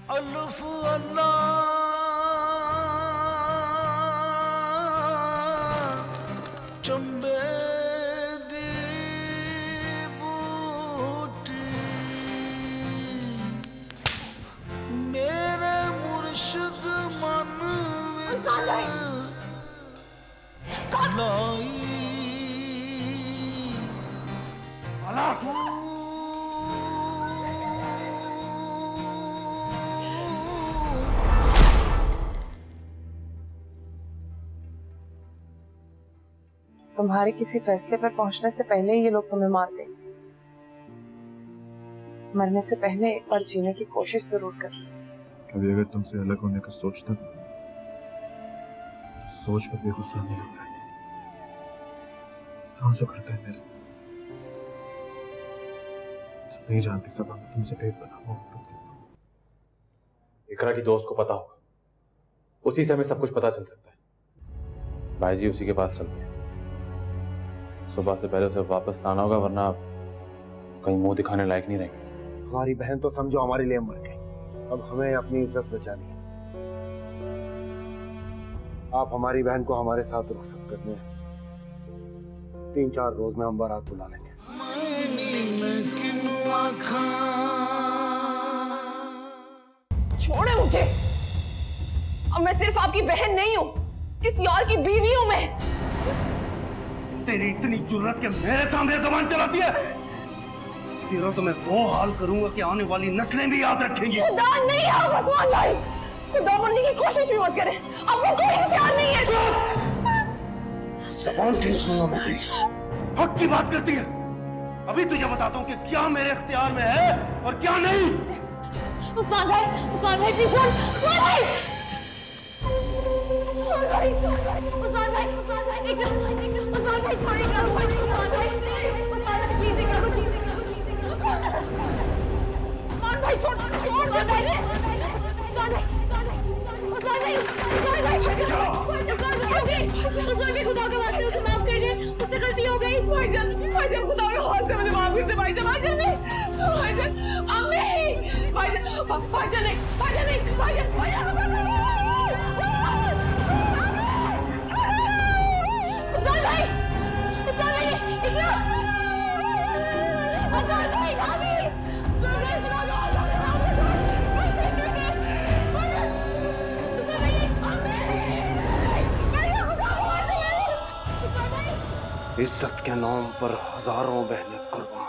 अल्फ अल्लाह चंबे दी बूटी मेरे मुर्शिद मन विच लाई तुम्हारे किसी फैसले पर पहुंचने से पहले ये लोग तुम्हें मार देंगे। मरने से पहले एक बार जीने की कोशिश जरूर कर। कभी अगर तुमसे अलग होने का सोचता तो सोच पर भी गुस्सा नहीं होता है, सांसों करता है मेरे। तुम नहीं जानती सबा, मैं तुमसे पेट बना हुआ हूं। इकरा की दोस्त को पता होगा, उसी से हमें सब कुछ पता चल सकता है। भाई जी उसी के पास चलते हैं। सुबह से पहले उसे वापस लाना होगा, वरना कहीं मुंह दिखाने लायक नहीं रहेंगे। हमारी बहन तो समझो हमारे लिए मर गई, अब हमें अपनी इज्जत बचानी है। आप हमारी बहन को हमारे साथ रुखसत करने 3-4 रोज में हम बारात बुला लेंगे। छोड़े मुझे, अब मैं सिर्फ आपकी बहन नहीं हूँ, किसी और की बीवी हूँ मैं। तेरी इतनी जुर्रत के मेरे सामने जुबान चलाती है, तेरा तो मैं वो हाल करूंगा कि आने वाली नस्लें भी याद रखेंगी। खुदा नहीं है आप उस्मान भाई, खुदा बनने की कोशिश भी मत करें, आपको कोई इख्तियार नहीं है। ज़बान खींचूंगा मैं तेरी। हक की बात करती है, अभी तुझे बताता हूँ कि क्या मेरे इख्तियार में है और क्या नहीं। उस्मान भाई प्लीज छोड़, उस्मान भाई, उस्मान भाई, उस्मान भाई, उस्मान भाई, उस्मान भाई छोड़िएगा, उस्मान भाई, उस्मान भाई प्लीज एक करो, उस्मान भाई छोड़ दो पहले, उस्मान भाई खुदा के वास्ते उसे माफ कर दे, उससे गलती हो गई। भाईजान खुदा के वास्ते मुझे माफ कर दे भाईजान, अम्मी भाईजान नहीं। उस्मान भाई इतना उस्मान भाई भाभी इज्जत के नाम पर हजारों बहनें कुर्बान।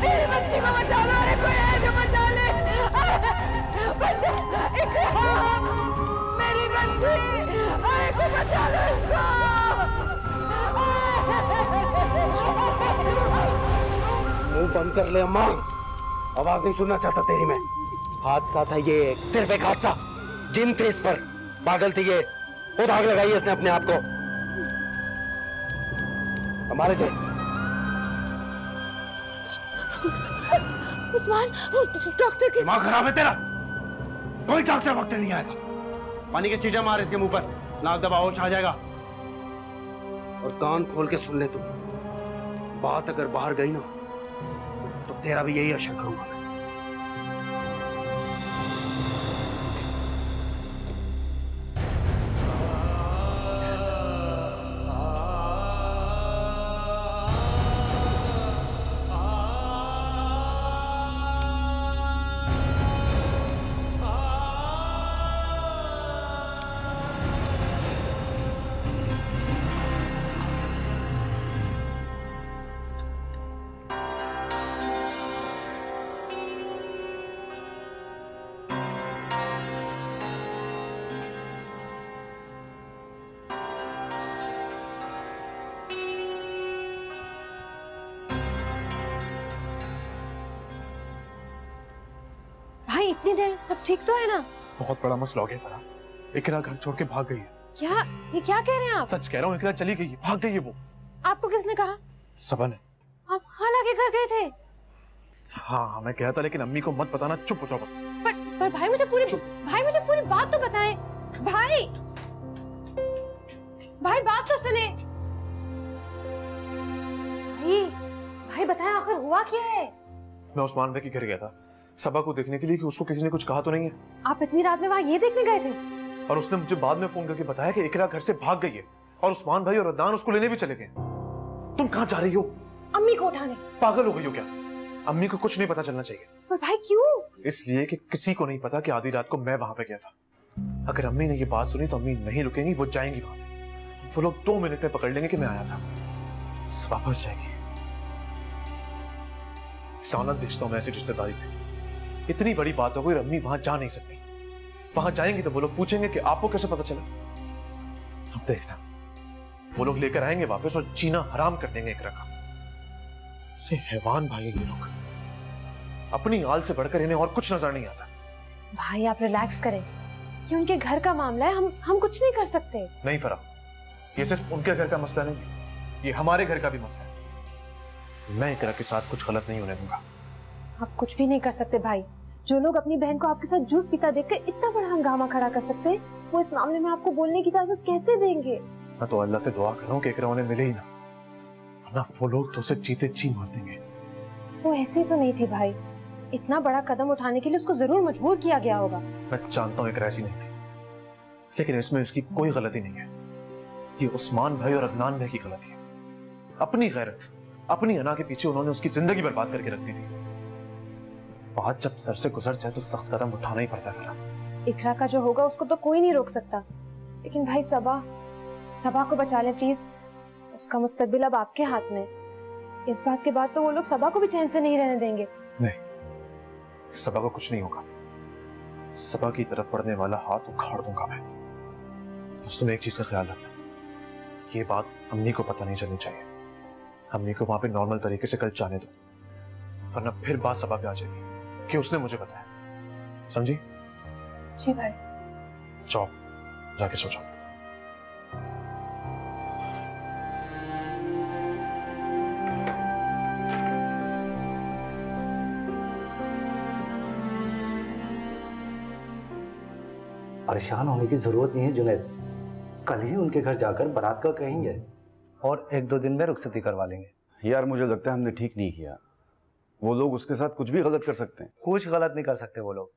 मेरी बच्ची को बचा लो, अरे कोई है जो बचा ले, मेरी बच्ची, अरे कोई बचा लो इसको। मुंह बंद कर ले अम्मा, आवाज नहीं सुनना चाहता तेरी मैं। हादसा था ये, सिर्फ एक हादसा। जिन थे इस पर, पागल थी ये, खुद आग लगाई इसने अपने आप को। हमारे से उस्मान, डॉक्टर के दिमाग खराब है तेरा, कोई डॉक्टर वॉक्टर नहीं आएगा। पानी की चीजें मार इसके मुंह पर, नाक दबा होश आ जाएगा। और कान खोल के सुन ले तू, बात अगर बाहर गई ना तो तेरा भी यही अशक करूंगा मैं। भाई इतनी देर सब ठीक तो है ना? बहुत बड़ा मसला हो गया फराह। इकरा घर छोड़ के भाग गई है। क्या? ये क्या कह रहे हैं आप? सच कह रहा हूँ, इकरा चली गई है, भाग गई है वो। आपको किसने कहा? सबा ने। आप खाला के घर गए थे? हाँ मैं गया था, लेकिन अम्मी को मत बताना, चुप हो जाओ बस। पर भाई मुझे पूरी बात तो बताएं। भाई बात तो सुने। भाई बताएं, आखिर हुआ क्या है? मैं उस्मान भाई के घर गया था सबा को देखने के लिए कि उसको किसी ने कुछ कहा तो नहीं है। आप इतनी रात में वहाँ ये देखने गए थे? और उसने मुझे बाद में फोन करके बताया कि इकरा घर से भाग गई है और उस्मान भाई और अदनान उसको लेने भी चले गए। तुम कहाँ जा रही हो? अम्मी को उठाने। पागल हो गई हो क्या? अम्मी को कुछ नहीं पता चलना चाहिए। पर भाई क्यों? इसलिए कि किसी को नहीं पता कि आधी रात को मैं वहां पे गया था। अगर अम्मी ने ये बात सुनी तो अम्मी नहीं रुकेंगी, वो जाएंगी वहां पे। वो लोग 2 मिनट में पकड़ लेंगे कि मैं आया था। सब वापस जाएगी। लानत भेजता हूं मैं ऐसी रिश्तेदारी पे। इतनी बड़ी बात हो गई, अम्मी वहां जा नहीं सकती। वहां जाएंगी तो वो लोग पूछेंगे कि आपको कैसे पता चला। अब देखना, वो लोग लेकर आएंगे वापस और जीना हराम कर देंगे इकरा का। से हैवान भाई ये लोग, अपनी आल से बढ़कर इन्हें और कुछ नजर नहीं आता। भाई आप रिलैक्स करें, ये उनके घर का मामला है, हम कुछ नहीं कर सकते। नहीं फरा, ये सिर्फ उनके घर का मसला नहीं, ये हमारे घर का भी मसला है। मैं इकरा के साथ कुछ गलत नहीं होने दूंगा। आप कुछ भी नहीं कर सकते भाई। जो लोग अपनी बहन को आपके साथ जूस पीता देखकर इतना बड़ा हंगामा खड़ा कर सकते हैं, वो इस मामले में आपको बोलने की इजाजत कैसे देंगे? मैं तो अल्लाह से दुआ कर रहा हूँ कि इकरा उन्हें मिले ही ना, वरना वो लोग तो उसे जीते जी मार देंगे। वो ऐसी तो नहीं थी भाई, इतना बड़ा कदम उठाने के लिए उसको जरूर मजबूर किया गया होगा। मैं जानता हूँ इकरा ऐसी नहीं थी, लेकिन इसमें उसकी कोई गलती नहीं है। ये उस्मान भाई और अदनान भाई की गलती है। अपनी गैरत, अपनी अना के पीछे उन्होंने उसकी जिंदगी बर्बाद करके रख दी थी। बात जब सर से गुजर जाए तो सख्त कदम उठाना ही पड़ता है। इकरा का जो होगा उसको तो कोई नहीं रोक सकता, लेकिन भाई सबा को बचा ले प्लीज। उसका मुस्तकबिल अब आपके हाथ में। इस बात के बाद तो वो लोग सबा को भी चैन से नहीं रहने देंगे। नहीं, सबा को कुछ नहीं होगा। सबा की तरफ पड़ने वाला हाथ उखाड़ दूंगा मैं। बस तुम एक चीज का ख्याल रखना, ये बात अम्मी को पता नहीं चलनी चाहिए। अम्मी को वहां पे नॉर्मल तरीके से कल जाने दो, वरना फिर बात सबा पे आ जाएगी कि उसने मुझे बताया। समझी? जी भाई। जाओ, जाके सो जाओ। परेशान होने की जरूरत नहीं है जुनैद, कल ही उनके घर जाकर बारात का कहेंगे और 1-2 दिन में रुखसती करवा लेंगे। यार मुझे लगता है हमने ठीक नहीं किया। वो लोग उसके साथ कुछ भी गलत कर सकते हैं। कुछ गलत नहीं कर सकते वो लोग।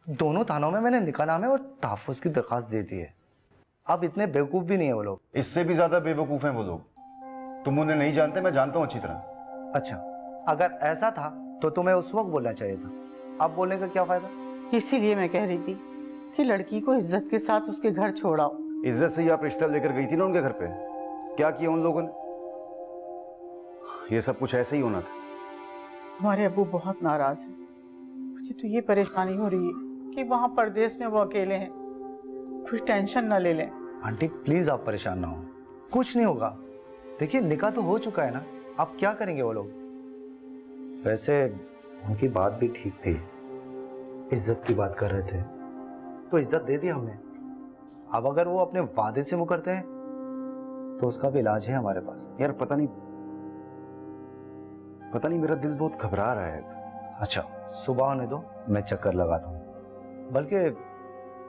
दोनों थानों में मैंने निकाहनामे और तहफ़्फ़ुज़ की दरखास्त दे दी है। अब इतने बेवकूफ़ भी नहीं है वो लोग। इससे भी ज्यादा बेवकूफ हैं वो लोग। तुम उन्हें नहीं जानते, मैं जानता हूँ अच्छी तरह। अच्छा, अगर ऐसा था तो तुम्हें उस वक्त बोलना चाहिए था, अब बोलने का क्या फायदा? इसीलिए मैं कह रही थी कि लड़की को इज्जत के साथ उसके घर छोड़ाओ। इज्जत से ही आप रिश्ता लेकर गई थी ना उनके घर पे। क्या किया उन लोगों ने? ये सब कुछ ऐसे ही होना था। हमारे अब्बू बहुत नाराज है। मुझे तो ये परेशानी हो रही है कि वहाँ परदेश में वो अकेले हैं, कुछ टेंशन ना ले लें। आंटी प्लीज आप परेशान ना हो, कुछ नहीं होगा। देखिए निकाह तो हो चुका है ना, अब क्या करेंगे वो लोग? वैसे उनकी बात भी ठीक थी, इज्जत की बात कर रहे थे तो इज्जत दे दी हमने। अब अगर वो अपने वादे से मुकरते हैं तो उसका भी इलाज है हमारे पास। यार पता नहीं मेरा दिल बहुत घबरा रहा है। अच्छा सुबह होने दो, मैं चक्कर लगाता हूँ। बल्कि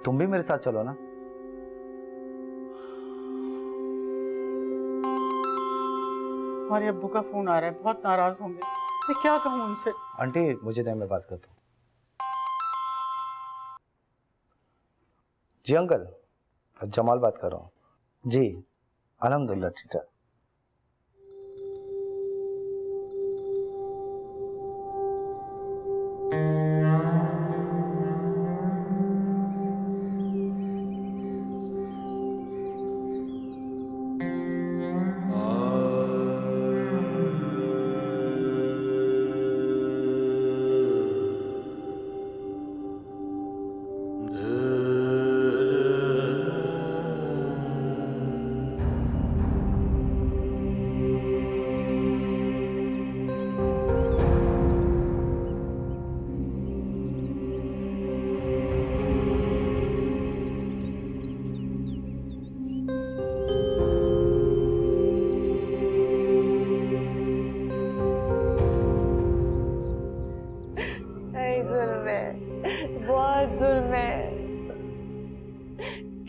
तुम भी मेरे साथ चलो ना। हमारे अब्बू का फोन आ रहा है, बहुत नाराज होंगे। मैं क्या कहूँ उनसे? आंटी मुझे दें, मैं बात करता हूँ। जी अंकल, जमाल बात कर रहा हूँ। जी अल्हम्दुलिल्लाह ठीक है।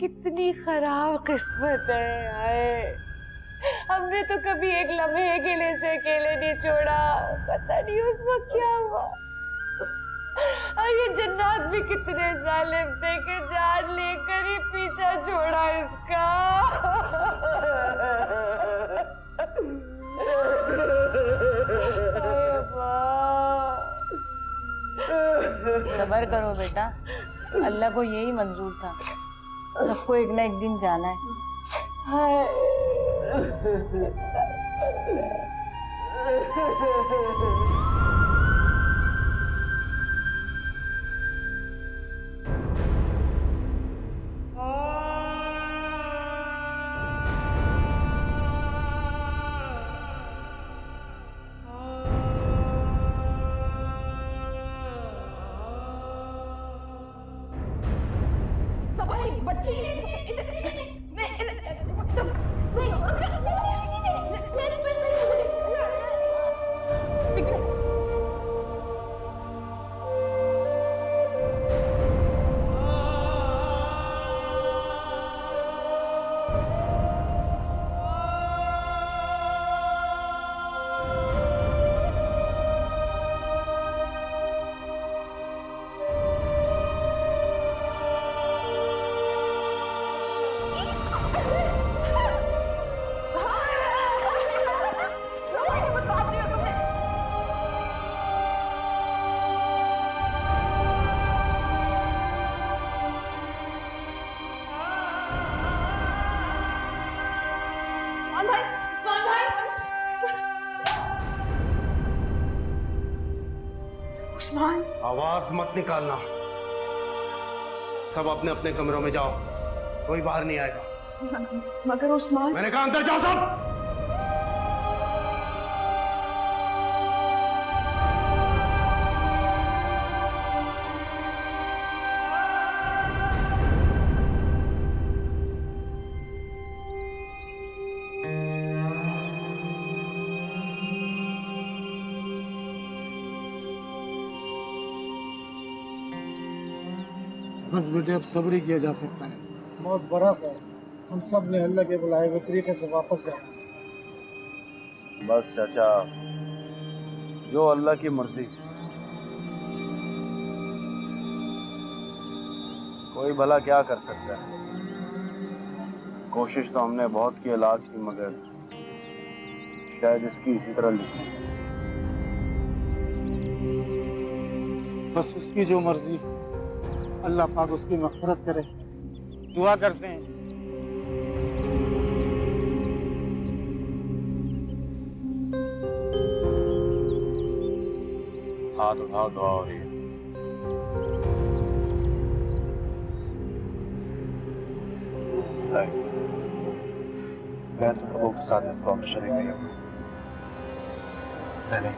कितनी खराब किस्मत है। हाय, हमने तो कभी एक लम्हे के लिए से अकेले नहीं छोड़ा। पता नहीं उस वक्त क्या हुआ। और ये जन्नत भी कितने जालिम थे कि जान लेकर ही पीछा छोड़ा इसका। सब्र करो बेटा, अल्लाह को यही मंजूर था, सबको एक ना एक दिन जाना है। आवाज मत निकालना। सब अपने अपने कमरों में जाओ, कोई बाहर नहीं आएगा। मगर उस्मान, मैंने कहा अंदर जाओ सब। बस बेटे अब सब्र ही किया जा सकता है। बहुत बड़ा है, हम सब ने अल्लाह के बुलाए हुए तरीके से वापस जाना। बस चाचा, जो अल्लाह की मर्जी। कोई भला क्या कर सकता है। कोशिश तो हमने बहुत की इलाज की, मगर शायद इसकी इसी तरह लिखी। बस उसकी जो मर्जी, अल्लाह पाक उसकी मग़फ़िरत करे, दुआ करते हैं। हाथ उठाओ, दुआ हो रही है। मैं तो लोगों के साथ इस कॉम शरीक नहीं हूँ। मैंने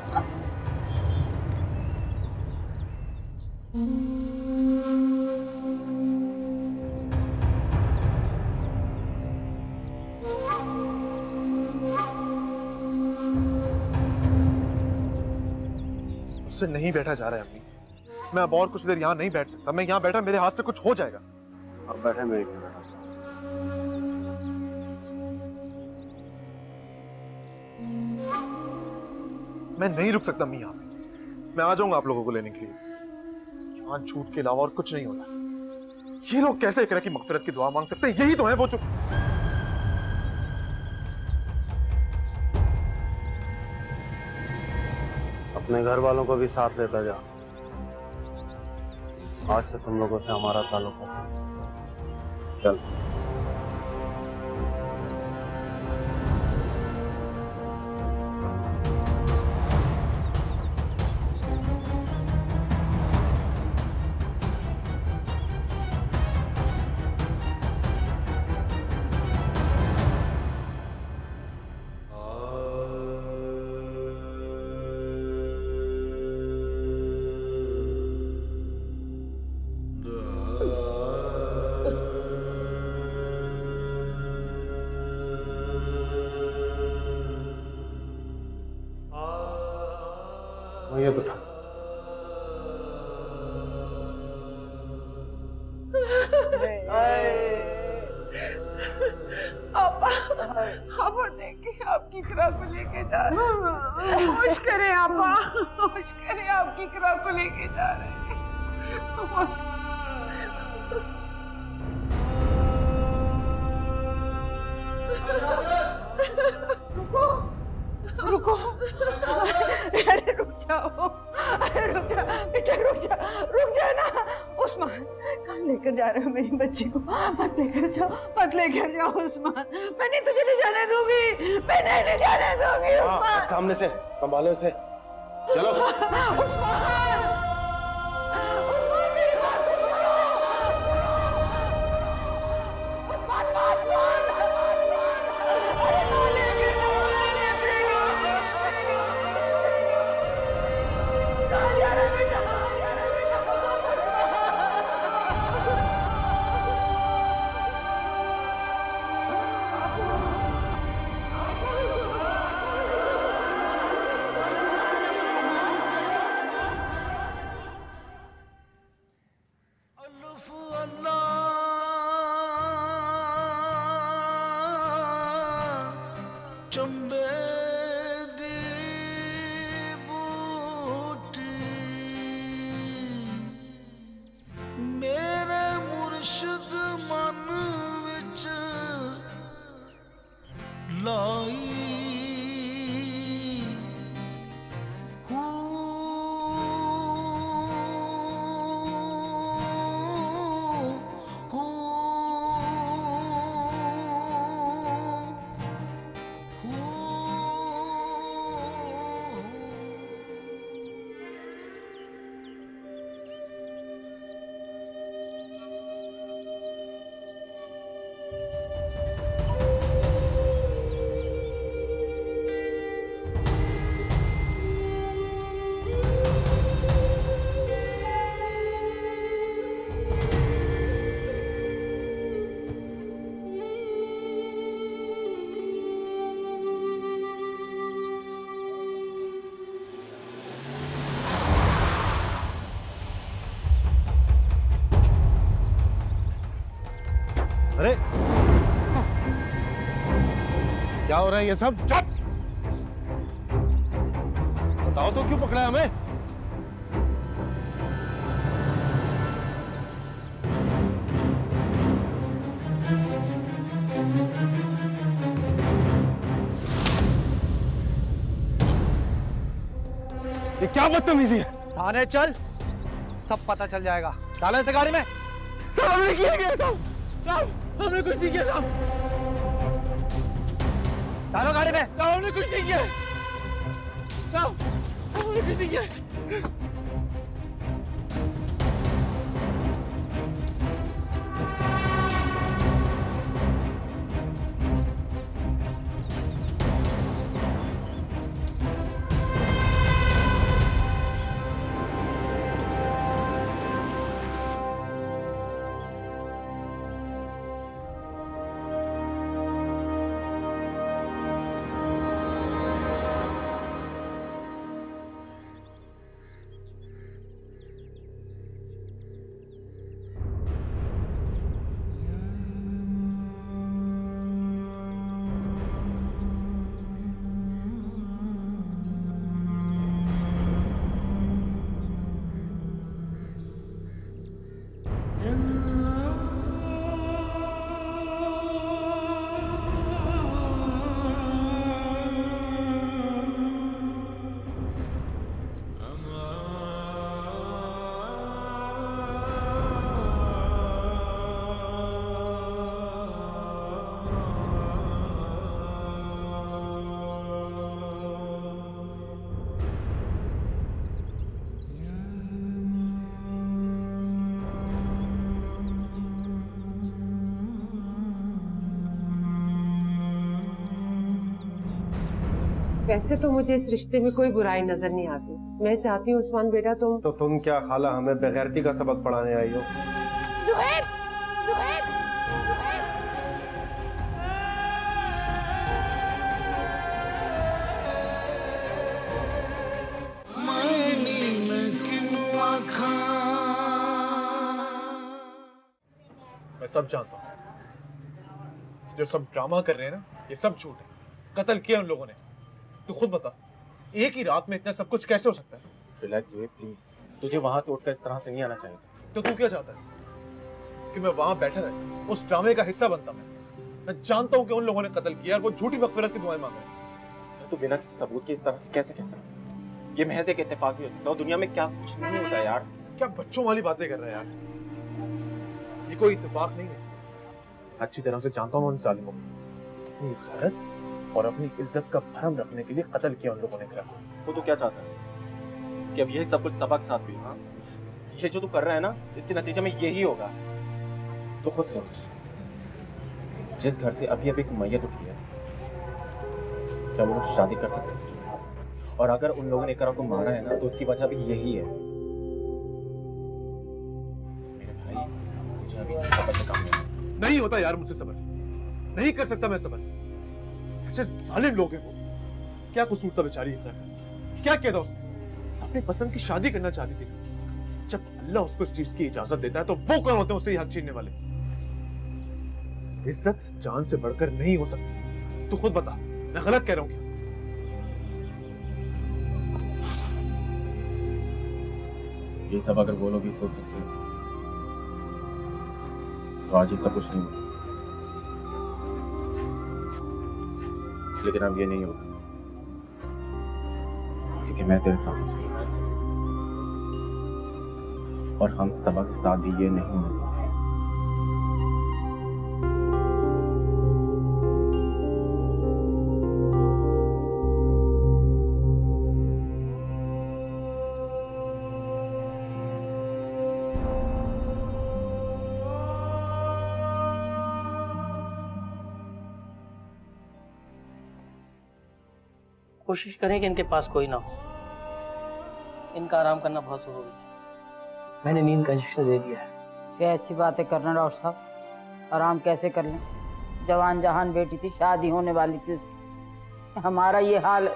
उससे नहीं बैठा जा रहा है अम्मी। मैं अब और कुछ देर यहाँ नहीं बैठ सकता। मैं यहाँ बैठा, मेरे हाथ से कुछ हो जाएगा। अब बैठे मैं मैं नहीं रुक सकता अम्मी यहाँ पे। मैं आ जाऊंगा आप लोगों को लेने के लिए। यहाँ झूठ के अलावा और कुछ नहीं होता। ये लोग कैसे एक तरह की मग़फ़िरत की दुआ मांग सकते हैं? यही तो है वो जो अपने घर वालों को भी साथ लेता जा। आज से तुम लोगों से हमारा ताल्लुक है। चल। ये तो आपा देखिए आपकी इकरा को लेके जा रहे हैं। होश करें आपा, होश करें, आपकी इकरा को लेके जा रहे हैं। रुको, अरे रुक जाओ, अरे रुक जा बेटा, रुक जा ना। उस्मान, कहाँ लेकर जा रहे हो मेरी बच्ची को? मत लेकर जाओ उस्मान, मैं नहीं तुझे ले जाने दूंगी, मैं नहीं ले जाने दूंगी उस्मान। सामने से संभालो उसे, चलो। उस्मान, मेरी बात तो सुनो। उस्मान, अरे ना लेकर जाओ, मैं नहीं देगा। जाना बेटा, अल्फ अल्लाह चंबे दी बूटी मेरे मुर्शिद मन विच लाई अरे क्या हो रहा है ये सब? चुप! बताओ तो क्यों पकड़ा है हमें? ये क्या बदतमीजी है? थाने चल, सब पता चल जाएगा। डालो इसे गाड़ी में। साहब हमने किया क्या? साहब हमने कुछ नहीं किया साहब। डालो गाड़ी में। साहब हमने कुछ नहीं किया। साहब हमने कुछ नहीं किया। वैसे तो मुझे इस रिश्ते में कोई बुराई नजर नहीं आती। मैं चाहती हूँ उस्मान बेटा तो तुम क्या खाला हमें बेगैरती का सबक पढ़ाने आई हो? जुबैर, जुबैर, जुबैर। मैं सब जानता हूँ। जो सब ड्रामा कर रहे हैं ना, ये सब झूठ है। कत्ल किया उन लोगों ने। तू खुद बता, एक ही रात में इतना सब कुछ कैसे हो सकता है? रिलैक्स हुए प्लीज, तुझे वहां से उठकर इस तरह से नहीं आना चाहिए था। तो तू क्या चाहता है कि मैं वहां बैठा रहे, उस ड्रामे का हिस्सा बनता? मैं जानता हूं कि उन लोगों ने कत्ल किया और वो झूठी मगफिरत की दुआएं मांग रहे हैं। तो बिना किसी सबूत के इस तरह से कैसे कह सकता? ये महज एक इत्तेफाक भी हो सकता है, दुनिया में क्या कुछ नहीं होता यार। क्या बच्चों वाली बातें कर रहा है यार? ये कोई इत्तेफाक नहीं है। अच्छी तरह से जानता हूं उन जालिमों को। अपनी गैरत और अपनी इज्जत का भरम रखने के लिए कत्ल किया उन लोगों ने करा। तो तू क्या चाहता है कि अब यही सब कुछ सबा के साथ भी? हाँ, ये जो तू कर रहा है ना, इसके नतीजे में यही होगा। तो खुद सोच, जिस घर से अभी अभी एक मैयत उठी है, क्या वो लोग शादी कर सकते हैं? और अगर उन लोगों ने इकरा को मारा है ना, तो उसकी वजह भी यही है। मेरे भाई, तुझे अभी सबर से काम लेना। नहीं होता यार मुझसे सबर, नहीं कर सकता मैं सबर। ऐसे जालिम लोग हैं वो। क्या कसूर था बेचारी इकरा का? क्या किया था उसने? अपनी पसंद की शादी करना चाहती थी। जब अल्लाह उसको इस चीज की इजाजत देता है तो वो कौन होते हैं उससे हक छीनने वाले? इज्जत जान से बढ़कर नहीं हो सकती। तू खुद बता, मैं गलत कह रहा हूं क्या? ये सब अगर वो लोग भी सोच सकते हैं तो आज ये सब कुछ नहीं होता। लेकिन अब ये नहीं होगा क्योंकि मैं तेरे साथ हूं और हम सबक के साथ भी ये नहीं होगा। कोशिश करें कि इनके पास कोई ना हो। इनका आराम करना बहुत जरूरी है। मैंने नींद का इंजेक्शन दे दिया है। क्या ऐसी बातें करना डॉक्टर साहब? आराम कैसे कर लें? जवान जहान बेटी थी, शादी होने वाली थी उसकी। हमारा ये हाल है,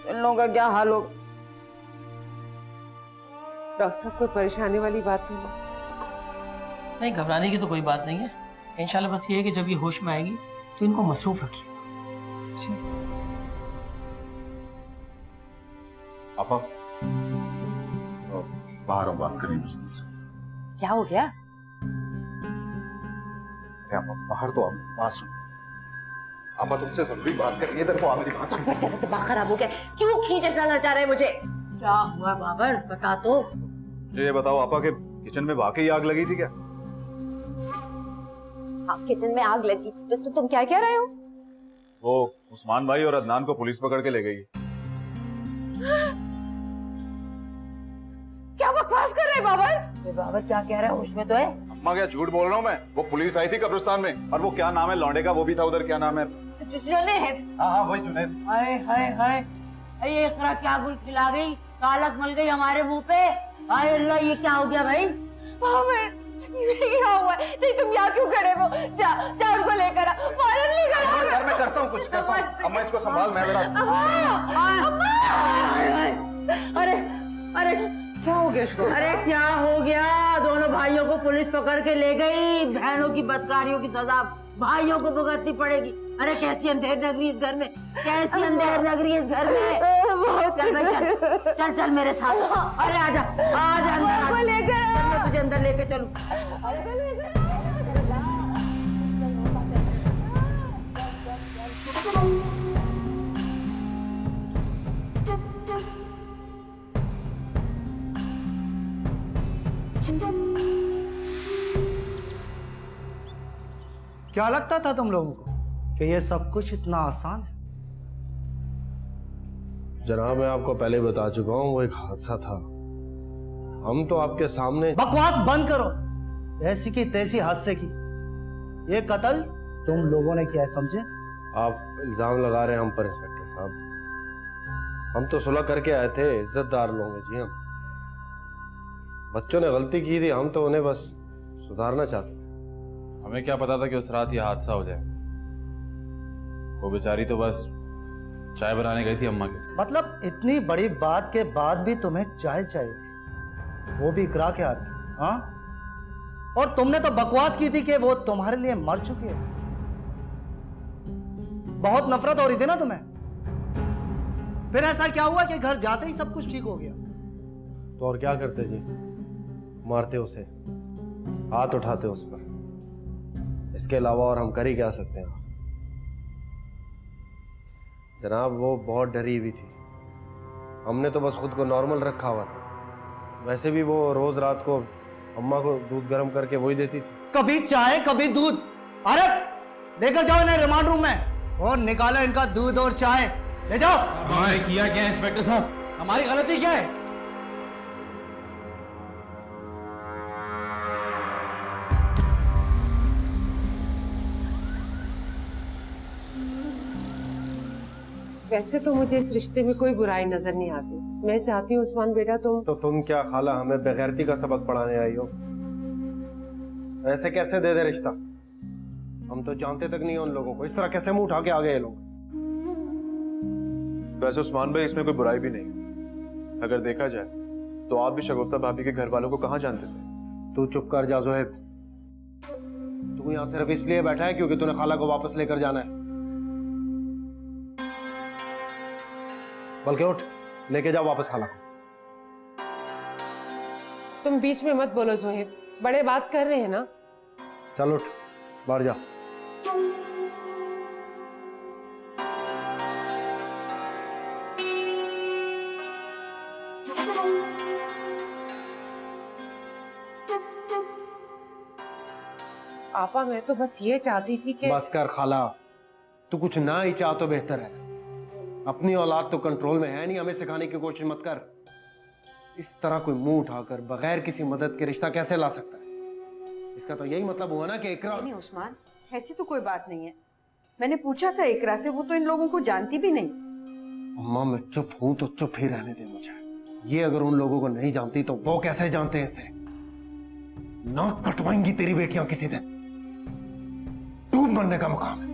इन लोगों का क्या हाल होगा? डॉक्टर साहब, कोई परेशानी वाली बात तो नहीं, घबराने की तो कोई बात नहीं है। इंशाल्लाह बस ये है कि जब ये होश में आएगी तो इनको मसरूफ रखिए। आपा बाहर हम बात करेंगे। क्या हो गया? आपा बाहर तो आप बात सुन। आपा तुमसे जरूरी बात करनी है, इधर तो आप मेरी बात सुन। तेरा दिमाग खराब हो गया, क्यों खींचे चलना चाह रहे हैं मुझे? क्या हुआ बाबर, बता तो। ये बताओ आपा के किचन में वाकई आग लगी थी क्या? हाँ, किचन में आग लगी। तो तुम क्या कह रहे हो? वो उस्मान भाई और अदनान को पुलिस पकड़ के ले गई। क्या बकवास कर रहे हैं बाबर? बाबर क्या कह रहा है? होश में तो है? अम्मा क्या झूठ बोल रहा हूँ मैं? वो पुलिस आई थी कब्रिस्तान में और वो क्या नाम है लौंडे का, वो भी था उधर। क्या नाम है? जुनैद। हाँ वही जुनैद। हाय हाय हाय, ये इकरा क्या गुल खिला गई, कालक मल गई हमारे मुंह पे। हाय अल्लाह, ये क्या हो गया भाई? बाबर, ये क्या हुआ है? नहीं, तुम यहाँ क्यों खड़े हो? जा उनको लेकर आ, फौरन लेकर आ। सर मैं करता हूँ कुछ, करता हूँ। अम्मा इसको संभाल, मैं जरा। अरे अरे क्या हो गया इसको? अरे क्या हो गया? दोनों भाइयों को पुलिस पकड़ के ले गई। बहनों की बदकारियों की सजा भाइयों को भुगतनी पड़ेगी। अरे कैसी अंधेर नगरी इस घर में, कैसी अंधेर नगरी इस घर में। चल भाई चल, चल चल मेरे साथ। अरे आजा आजा अंदर, लेकर मैं तुझे अंदर लेके चलूं। क्या लगता था तुम लोगों को कि ये सब कुछ इतना आसान है? जनाब मैं आपको पहले बता चुका हूँ, वो एक हादसा था। हम तो आपके सामने। बकवास बंद करो। ऐसी की तैसी हादसे की ये कत्ल तुम लोगों ने क्या समझे? आप इल्जाम लगा रहे हैं हम पर इंस्पेक्टर साहब। हम तो सुलह करके आए थे, इज्जतदार लोग हैं जी हम। बच्चों ने गलती की थी, हम तो उन्हें बस सुधारना चाहते थे। हमें क्या पता था कि उस रात ये हादसा हो जाए। वो बेचारी तो बस चाय बनाने गई थी अम्मा के। मतलब इतनी बड़ी बात के बाद भी तुम्हें चाय चाहिए थी, वो भी इकरा के हाथ की? हाँ, और तुमने तो बकवास की थी कि वो तुम्हारे लिए मर चुकी है। बहुत नफरत हो रही थी ना तुम्हें। फिर ऐसा क्या हुआ कि घर जाते ही सब कुछ ठीक हो गया? तो और क्या करते जी? मारते उसे, हाथ उठाते उस पर। इसके अलावा और हम कर ही क्या सकते हैं? जनाब वो बहुत डरी हुई थी, हमने तो बस खुद को नॉर्मल रखा हुआ था। वैसे भी वो रोज रात को अम्मा को दूध गर्म करके वही देती थी। कभी चाय कभी दूध। अरे लेकर जाओ इन्हें रिमांड रूम में और निकालो इनका दूध और चाय। ले जाओ। किया क्या इंस्पेक्टर साहब? हमारी गलती क्या है? वैसे तो मुझे इस रिश्ते में कोई बुराई नजर नहीं आती। मैं चाहती हूँ उस्मान बेटा तुम क्या खाला हमें बेगैरती का सबक पढ़ाने आई हो? ऐसे कैसे दे दे रिश्ता? हम तो जानते तक नहीं उन लोगों को, इस तरह कैसे मुंह उठा के आ गए ये लोग? वैसे उस्मान भाई इसमें कोई बुराई भी नहीं। अगर देखा जाए तो आप भी शगुफ्ता भाभी के घर वालों को कहाँ जानते थे? तू चुप कर जा ज़ोहेब। तू यहाँ सिर्फ इसलिए बैठा है क्योंकि तूने खाला को वापस लेकर जाना है। बल्कि उठ, लेके जाओ वापस खाला को। तुम बीच में मत बोलो जोहेब, बड़े बात कर रहे हैं ना। चल उठ, बाहर जा। आपा मैं तो बस ये चाहती थी कि बस कर खाला, तू कुछ ना ही चाह तो बेहतर है। अपनी औलाद तो कंट्रोल में है नहीं, हमें सिखाने की कोशिश मत कर। इस तरह कोई मुंह उठाकर बगैर किसी मदद के रिश्ता कैसे ला सकता है? इसका तो यही मतलब हुआ ना कि इकरा। नहीं उस्मान, ऐसी तो कोई बात नहीं है। मैंने पूछा था इकरा से, वो तो इन लोगों को जानती भी नहीं। अम्मा मैं चुप हूं तो चुप ही रहने दे मुझे। ये अगर उन लोगों को नहीं जानती तो वो कैसे जानते हैं इसे? नाक कटवाएंगी तेरी बेटियां किसी दिन। डूब मरने का मुकाम है।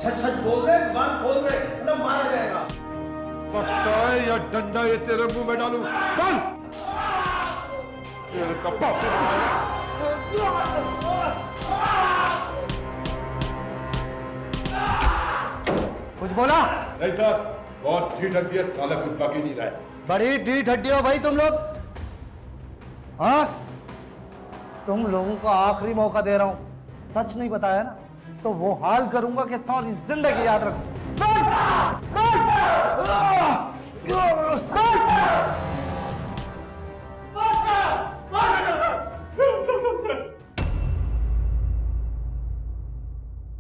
सच सच बोल दे, जुबान खोल दे, वरना मारा जाएगा। पक्का है या डंडा ये तेरे मुंह में डालूं? डाल! तेरे कप्पा कुछ बोला? नहीं सर, बहुत ढीठ हड्डी है, साला कुछ बाकी नहीं रहा है। बड़ी ढीठ हड्डी हो भाई तुम लोग। हाँ, तुम लोगों को आखिरी मौका दे रहा हूं। सच नहीं बताया ना तो वो हाल करूंगा कि सारी जिंदगी याद रखो।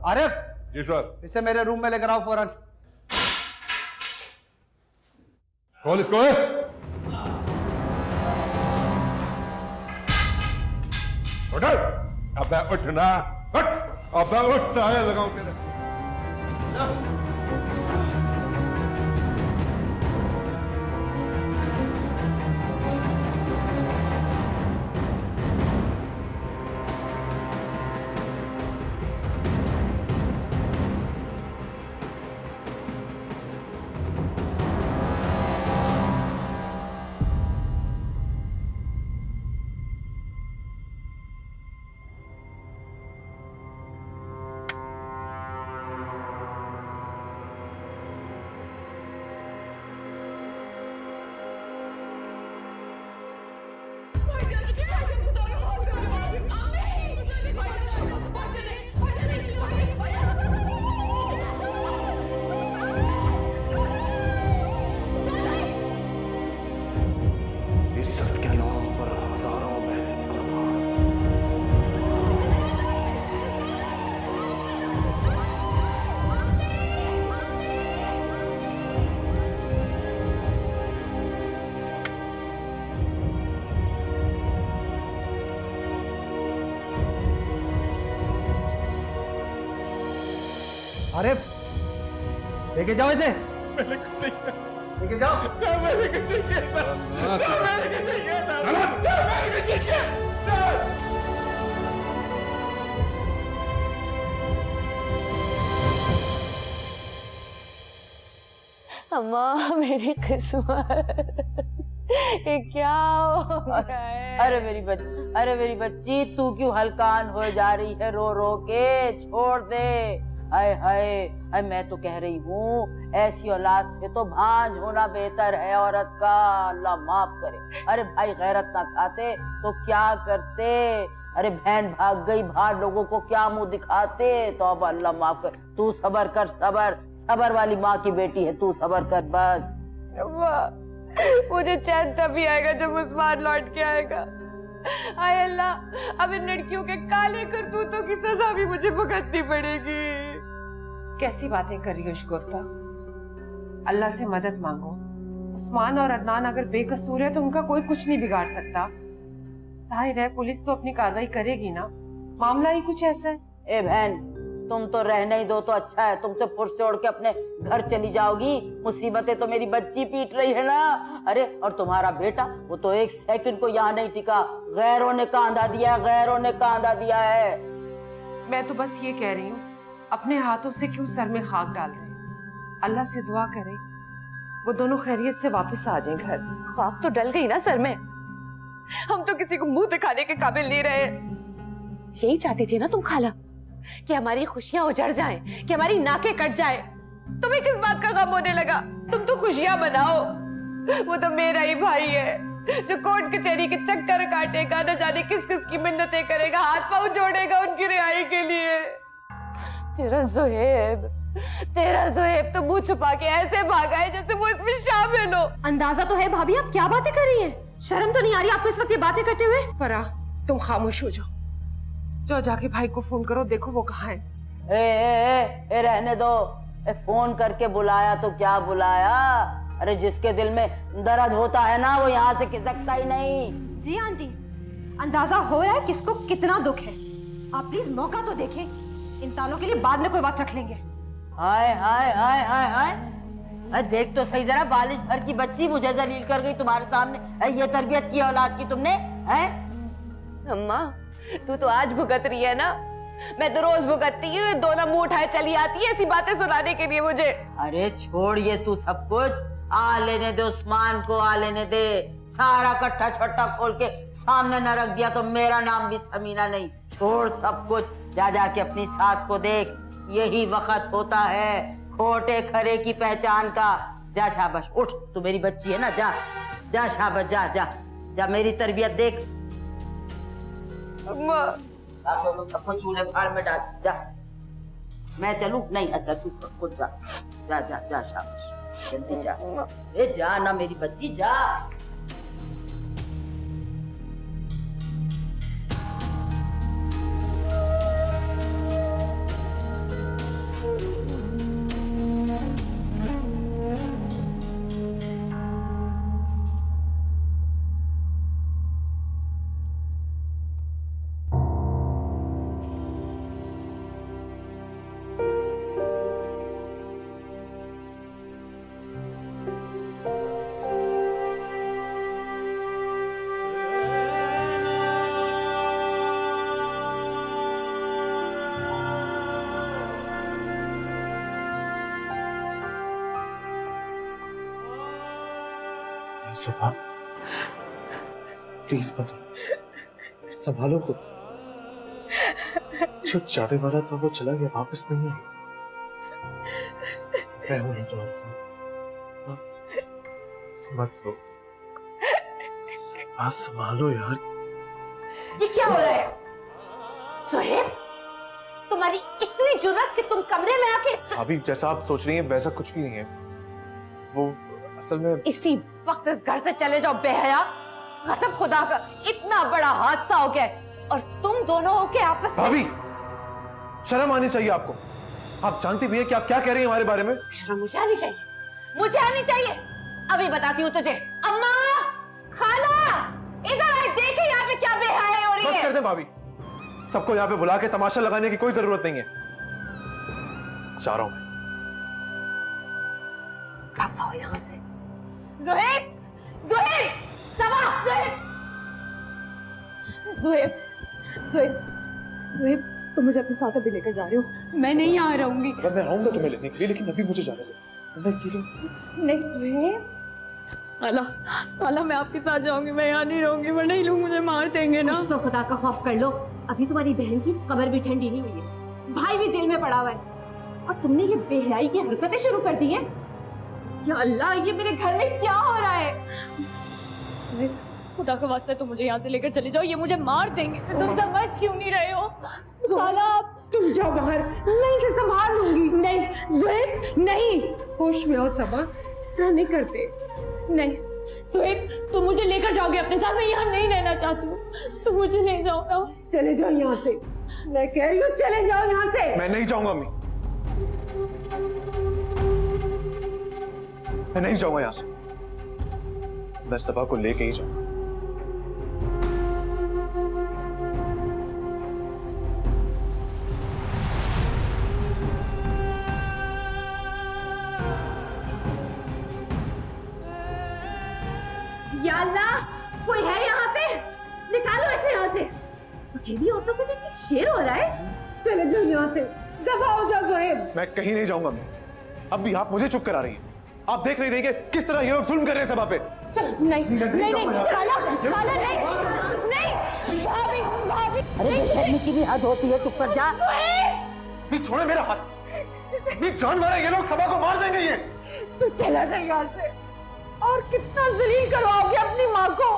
आरिफ, जी सर। इसे मेरे रूम में लेकर आओ फौरन। कौन इसको है? उठ! अबे उठना, उठ! अबे उठ, चाहे लगाऊं तेरे। आरिफ, लेके जाओ इसे। मैंने कुछ नहीं किया सर। लेके जाओ। सर मैंने कुछ नहीं किया सर। सर मैंने कुछ नहीं किया सर। सर मैंने कुछ नहीं किया सर। अम्मा मेरी किस्मत, ये क्या हो गया है? अरे मेरी बच्ची तू क्यों हलकान हो जा रही है रो रो के? छोड़ दे। हाय हाय हाय, मैं तो कह रही हूँ ऐसी औलाद से तो भांज होना बेहतर है औरत का। अल्लाह माफ करे। अरे भाई गैरत ना खाते तो क्या करते? अरे बहन भाग गई बाहर, लोगों को क्या मुंह दिखाते? तो अब अल्लाह माफ कर। तू सबर कर, सबर सबर वाली माँ की बेटी है तू, सबर कर बस। अम्मा मुझे चैन तभी आएगा जब उस्मान लौट के आएगा। हाय अल्लाह, अब इन लड़कियों के काले करतूतों की सजा भी मुझे भुगतनी पड़ेगी। कैसी बातें कर रही हो शगुफ्ता? अल्लाह से मदद मांगो। उस्मान और अदनान अगर बेकसूर है तो उनका कोई कुछ नहीं बिगाड़ सकता। जाहिर है पुलिस तो अपनी कार्रवाई करेगी ना, मामला ही कुछ ऐसा है। ए बहन तुम तो रहने ही दो तो अच्छा है, तुम तो फुर्स से उड़ के अपने घर चली जाओगी। मुसीबतें तो मेरी बच्ची पीट रही है ना। अरे और तुम्हारा बेटा वो तो एक सेकंड को यहाँ नहीं टिका, गैरों ने कांधा दिया है, गैरों ने कांधा दिया है। मैं तो बस ये कह रही हूँ, अपने हाथों से क्यों सर में खाक डाल रहे हैं? अल्लाह से दुआ करें वो दोनों खैरियत से वापस आ जाएं घर। खाक तो डल गई ना सर में। हम तो किसी को मुंह दिखाने के काबिल नहीं रहे। यही चाहती थी ना तुम खाला, कि हमारी खुशियां उजड़ जाएं, कि हमारी नाकें कट जाएं। तुम्हें किस बात का गम होने लगा? तुम तो खुशियां मनाओ। वो तो मेरा ही भाई है जो कोर्ट कचहरी के चक्कर काटेगा, न जाने किस किस की मिन्नतें करेगा, हाथ पांव जोड़ेगा उनकी रिहाई के लिए। तेरा जोहेब तो मुंह छुपा के ऐसे भागा है जैसे वो इसमें शामिल हो। अंदाजा तो है भाभी आप क्या बातें कर रही हैं? शर्म तो नहीं आ रही आपको इस वक्त ये बातें करते हुए? फराह तुम खामोश हो जाओ, जाओ जाके भाई को फोन करो, देखो वो कहाँ है। ए रहने दो। फोन करके बुलाया तो क्या बुलाया? अरे जिसके दिल में दर्द होता है ना वो यहाँ से खिसकता ही नहीं। जी आंटी, अंदाजा हो रहा है किसको कितना दुख है। आप प्लीज मौका तो देखें, इन तालों के लिए बाद में कोई वक्त रख लेंगे। हाय हाय हाय हाय हाय, अरे देख तो सही जरा, बालिश भर की बच्ची मुझे जलील कर गई तुम्हारे सामने। ये तरबियत की औलाद की तुमने है? अम्मा तू तो आज भुगत रही है ना, मैं तो रोज भुगतती हूँ। दोनों मुंह उठाए चली आती है ऐसी बातें सुनाने के लिए मुझे। अरे छोड़ ये तू सब कुछ, आ लेने दे उस्मान को, आ लेने दे। सारा कट्ठा छट्टा खोल के सामने न रख दिया तो मेरा नाम भी समीना नहीं। छोड़ सब कुछ, जा जाके अपनी सास को देख। यही वक्त होता है खोटे खरे की पहचान का। जा शाबाश, उठ, तू मेरी बच्ची है ना, जा जा शाबाश, जा जा जा, मेरी तरबियत देख। आप लोगों सबको चूल्हे फाड़ में डाल। जा, मैं चलूं? नहीं, अच्छा तू खुद जा, जा जा जा शाबाश, जल्दी जा। ए जा ना मेरी बच्ची, जा। सुबह प्लीज बता, संभालो खुद। जो जाने वाला था वो चला गया, वापस नहीं है। मैं हूं तुम्हारे साथ, मत रो। बात संभालो यार। ये क्या हो रहा है? सुहेब, तुम्हारी इतनी जुर्रत कि तुम कमरे में आके। अभी जैसा आप सोच रही हैं वैसा कुछ भी नहीं है। वो असल में इसी वक्त इस घर से चले जाओ बेहया। गज़ब खुदा का, इतना बड़ा हादसा हो गया और तुम दोनों हो के आपस में। भाभी, शर्म आनी चाहिए आपको। आप जानती भी है कि आप क्या कह रही हैं हमारे बारे में। शर्म मुझे आनी चाहिए, मुझे आनी चाहिए। अभी बताती हूँ तुझे। अम्मा, खाला, इधर आए, देखे यहाँ पे क्या बेहयाई हो रही है। बस कर दे भाभी, सबको यहाँ पे बुला के तमाशा लगाने की कोई जरूरत नहीं है। जा रहा हूं मैं। दफा हो यहाँ से। ज़ुहैब, ज़ुहैब, सबा, ज़ुहैब, ज़ुहैब, ज़ुहैब, ज़ुहैब, तुम मुझे अपने साथ अभी लेकर जा रहे हो? मैं नहीं यहाँ रहूंगी। मैं आऊंगा तुम्हें लेने के लिए, लेकिन अभी मुझे जाने दो। नहीं ज़ुहैब, आला, आला, मैं आपके साथ जाऊंगी, मैं यहाँ नहीं रहूंगी, वरना ये लोग मुझे मार देंगे ना। कुछ तो खुदा का खौफ कर लो। अभी तुम्हारी बहन की कब्र भी ठंडी नहीं हुई है, भाई भी जेल में पड़ा हुआ है, और तुमने ये बेहयाई की हरकतें शुरू कर दी है। या अल्लाह, ये मेरे घर में क्या हो रहा है? खुदा का वास्ता तुम मुझे यहाँ से लेकर चले जाओ, ये मुझे मार देंगे। तुम समझ क्यों नहीं रहे हो? साला, तुम जाओ बाहर, मैं इसे संभाल लूंगी। नहीं ज़ुहैब, नहीं, होश में आओ सबा, इस तरह नहीं करते। नहीं ज़ुहैब, तुम मुझे लेकर जाओगे अपने साथ, मैं यहाँ नहीं रहना चाहती हूँ, तुम मुझे ले जाओ ना। चले जाओ यहाँ से, मैं कह रही हूँ चले जाओ यहाँ से। मैं नहीं जाऊंगा अम्मी, मैं नहीं जाऊंगा यहाँ से। मैं सबा को लेके ही जाऊंगा। या अल्लाह, कोई है यहाँ पे? निकालो इसे यहाँ से। ये भी औरतों को देख के शेर हो रहा है। चले जाओ यहाँ से, दफा हो जाओ ज़ुहैब। मैं कहीं नहीं जाऊंगा अम्मी। अब भी आप मुझे चुप करा रही हैं। आप देख नहीं रही कि किस तरह ये लोग जुल्म कर रहे हैं सबा पे। नहीं नहीं नहीं, खाला, खाला, नहीं नहीं, भाभी, भाभी, अरे बेशर्मी की भी हद होती है, चुप कर जा। भी छोड़े मेरा हाथ, भी जानवर है ये लोग, सबा को मार देंगे ये। तू चला जा यहाँ से। और कितना जलील करवाओगे अपनी माँ को?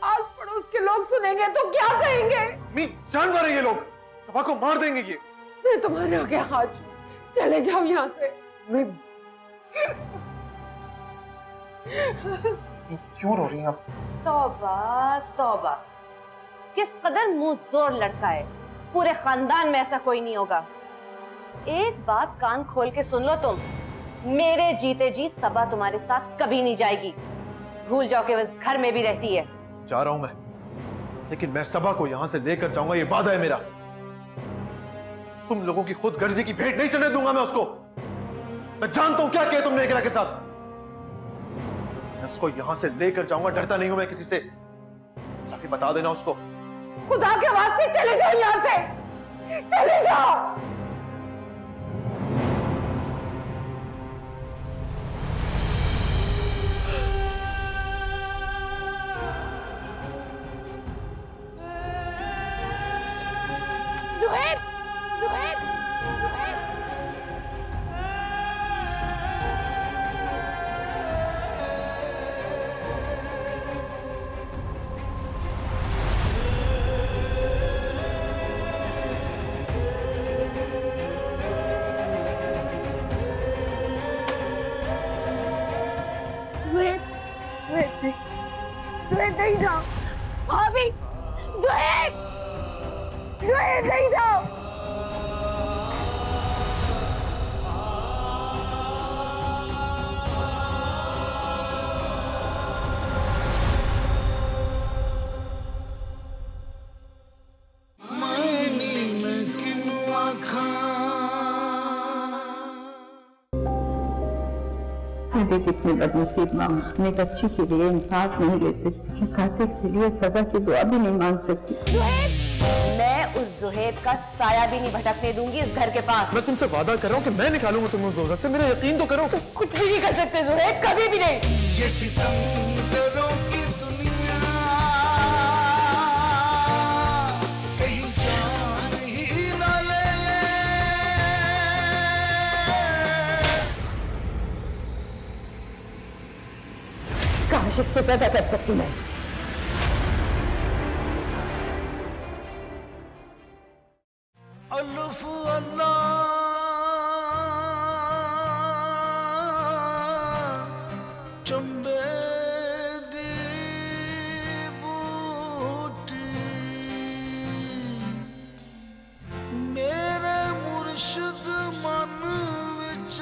आस पड़ोस के लोग सुनेंगे तो क्या कहेंगे? मी जानवर है ये लोग, सबा को मार देंगे ये। मैं तुम्हारे आगे हाथ जोड़, चले जाओ यहाँ से। क्यों रो रही हैं आप? तौबा तौबा, किस कदर मुंह जोर लड़का है। पूरे खानदान में ऐसा कोई नहीं होगा। एक बात कान खोल के सुन लो तुम, मेरे जीते जी सबा तुम्हारे साथ कभी नहीं जाएगी। भूल जाओ कि वो इस घर में भी रहती है। जा रहा हूं मैं, लेकिन मैं सबा को यहां से लेकर जाऊंगा, ये वादा है मेरा। तुम लोगों की खुद गर्जी की भेंट नहीं चढ़ने दूंगा मैं उसको। मैं जानता हूं क्या किया तुमने एकरा के साथ। मैं उसको यहां से लेकर जाऊंगा, डरता नहीं हूं मैं किसी से। जाके बता देना उसको। खुदा के वास्ते चले जाओ यहाँ से, चले जाओ। ज़ुहैब, ज़ुहैब, ज़ुहैब, ज़ुहैब नहीं जाओ। भाभी, ज़ुहैब, ज़ुहैब नहीं जाओ। देख इतनी बदनसीब माँ अपने बच्ची के लिए इंसाफ नहीं ले सकती कि कातिल के लिए सजा की दुआ भी नहीं मांग सकती। मैं उस ज़ुहैब का साया भी नहीं भटकने दूंगी इस घर के पास। मैं तुमसे वादा कर रहा हूँ कि मैं निकालूंगा तुम्हें उस दोज़ख से, मेरा यकीन तो करो। कुछ भी नहीं कर सकते ज़ुहैब, कभी भी नहीं। ये सितमगरों की दुनिया कहीं जान ही ना ले। काश इससे पैदा कर सकती मैं। अल्लाह अल्लाह चंबे दी बूटी मेरे मुर्शिद मन विच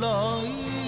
लाई